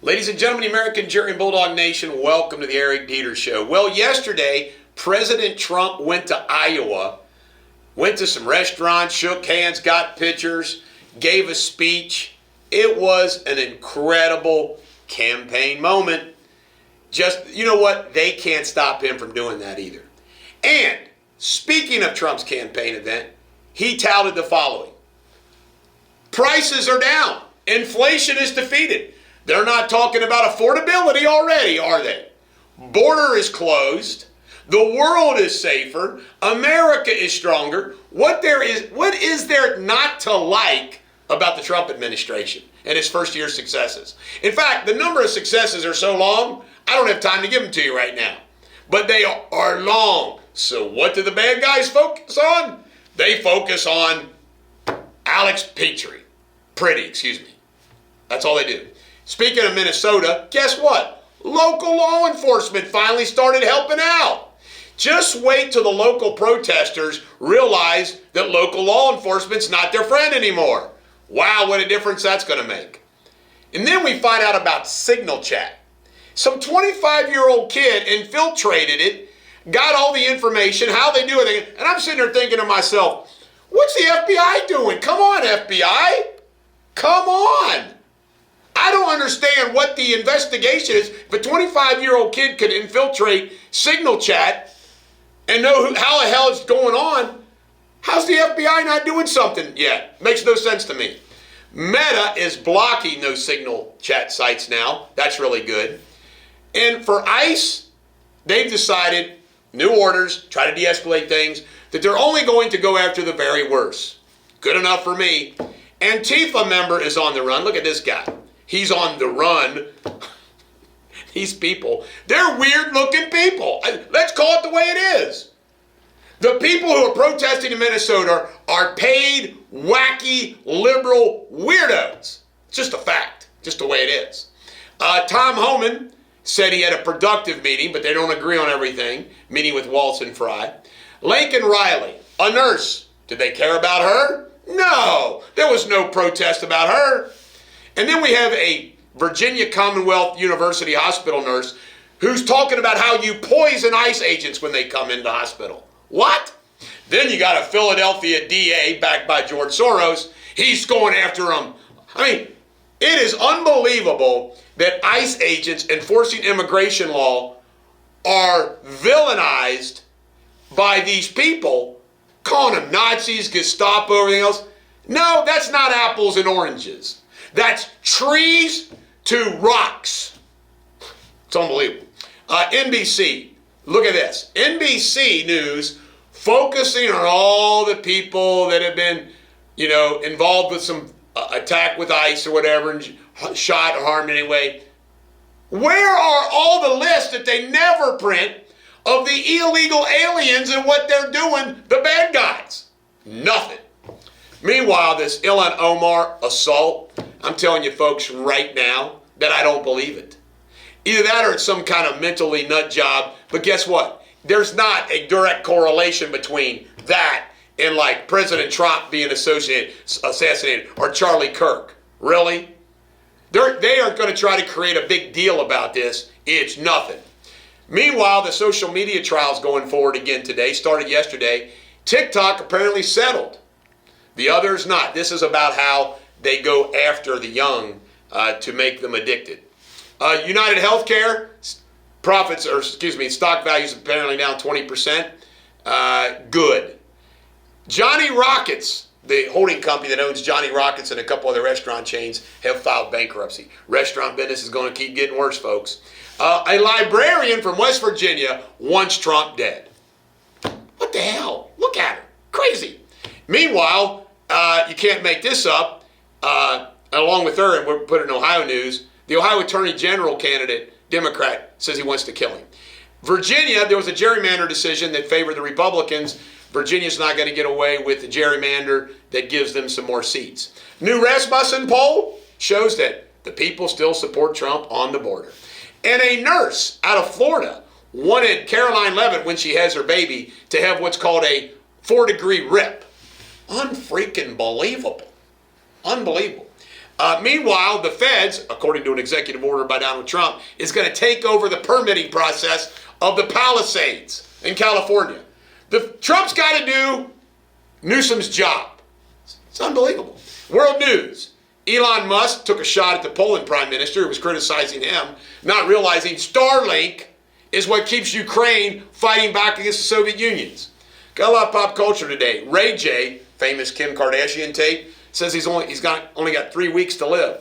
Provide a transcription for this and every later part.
Ladies and gentlemen, American Jerry and Bulldog Nation, welcome to the Eric Deters Show. Well, yesterday, President Trump went to Iowa, went to some restaurants, shook hands, got pictures, gave a speech. It was an incredible campaign moment. Just, you know what? They can't stop him from doing that either. And speaking of Trump's campaign event, he touted the following. Prices are down. Inflation is defeated. They're not talking about affordability already, are they? Border is closed. The world is safer. America is stronger. What is there not to like about the Trump administration and his first year successes? In fact, the number of successes are so long, I don't have time to give them to you right now. But they are long. So what do the bad guys focus on? They focus on Pretty. That's all they do. Speaking of Minnesota, guess what? Local law enforcement finally started helping out. Just wait till the local protesters realize that local law enforcement's not their friend anymore. Wow, what a difference that's going to make. And then we find out about Signal Chat. Some 25-year-old kid infiltrated it, got all the information, how they do it, and I'm sitting there thinking to myself, what's the FBI doing? Come on, FBI. Come on. I don't understand what the investigation is. If a 25-year-old kid could infiltrate Signal Chat and know how the hell it's going on, how's the FBI not doing something yet? Makes no sense to me. Meta is blocking those Signal Chat sites now. That's really good. And for ICE, they've decided, new orders, try to de-escalate things, that they're only going to go after the very worst. Good enough for me. Antifa member is on the run. Look at this guy. He's on the run. These people, they're weird-looking people. Let's call it the way it is. The people who are protesting in Minnesota are paid, wacky, liberal weirdos. It's just a fact, just the way it is. Tom Homan said he had a productive meeting, but they don't agree on everything, meeting with Waltz and Fry. Lincoln Riley, a nurse. Did they care about her? No, there was no protest about her. And then we have a Virginia Commonwealth University hospital nurse who's talking about how you poison ICE agents when they come into hospital. What? Then you got a Philadelphia DA backed by George Soros. He's going after them. I mean, it is unbelievable that ICE agents enforcing immigration law are villainized by these people, calling them Nazis, Gestapo, everything else. No, that's not apples and oranges. That's trees to rocks. It's unbelievable. NBC, look at this. NBC News focusing on all the people that have been, involved with some attack with ICE or whatever, and shot or harmed anyway. Where are all the lists that they never print of the illegal aliens and what they're doing, the bad guys? Nothing. Meanwhile, this Ilhan Omar assault, I'm telling you folks right now that I don't believe it. Either that or it's some kind of mentally nut job. But guess what? There's not a direct correlation between that and like President Trump being assassinated or Charlie Kirk. Really? They are going to try to create a big deal about this. It's nothing. Meanwhile, the social media trials going forward again today, started yesterday. TikTok apparently settled. The others not. This is about how they go after the young to make them addicted. United Healthcare stock values apparently down 20%. Good. Johnny Rockets, the holding company that owns Johnny Rockets and a couple other restaurant chains, have filed bankruptcy. Restaurant business is going to keep getting worse, folks. A librarian from West Virginia wants Trump dead. What the hell? Look at her. Crazy. Meanwhile, you can't make this up. Along with her, and we'll put it in Ohio news, the Ohio Attorney General candidate, Democrat, says he wants to kill him. Virginia, there was a gerrymander decision that favored the Republicans. Virginia's not going to get away with the gerrymander that gives them some more seats. New Rasmussen poll shows that the people still support Trump on the border. And a nurse out of Florida wanted Caroline Leavitt, when she has her baby, to have what's called a 4-degree rip. Unfreaking believable. Unbelievable. Meanwhile, the feds, according to an executive order by Donald Trump, is going to take over the permitting process of the Palisades in California. Trump's got to do Newsom's job. It's unbelievable. World news. Elon Musk took a shot at the Poland prime minister who was criticizing him, not realizing Starlink is what keeps Ukraine fighting back against the Soviet Unions. Got a lot of pop culture today. Ray J, famous Kim Kardashian tape, says he's only got 3 weeks to live.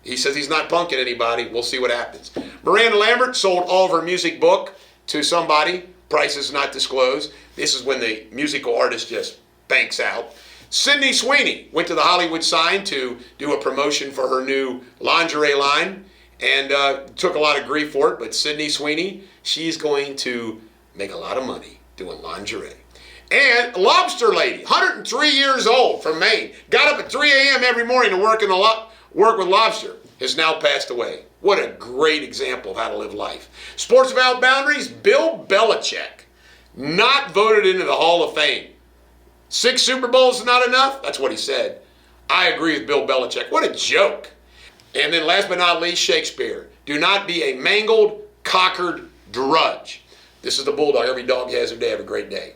He says he's not punking anybody. We'll see what happens. Miranda Lambert sold all of her music book to somebody. Price is not disclosed. This is when the musical artist just banks out. Sydney Sweeney went to the Hollywood sign to do a promotion for her new lingerie line and took a lot of grief for it. But Sydney Sweeney, she's going to make a lot of money doing lingerie. And Lobster Lady, 103 years old from Maine, got up at 3 a.m. every morning to work with lobster, has now passed away. What a great example of how to live life. Sports Without Boundaries, Bill Belichick, not voted into the Hall of Fame. 6 Super Bowls is not enough? That's what he said. I agree with Bill Belichick. What a joke. And then last but not least, Shakespeare. Do not be a mangled, cockered drudge. This is the Bulldog. Every dog has their day. Have a great day.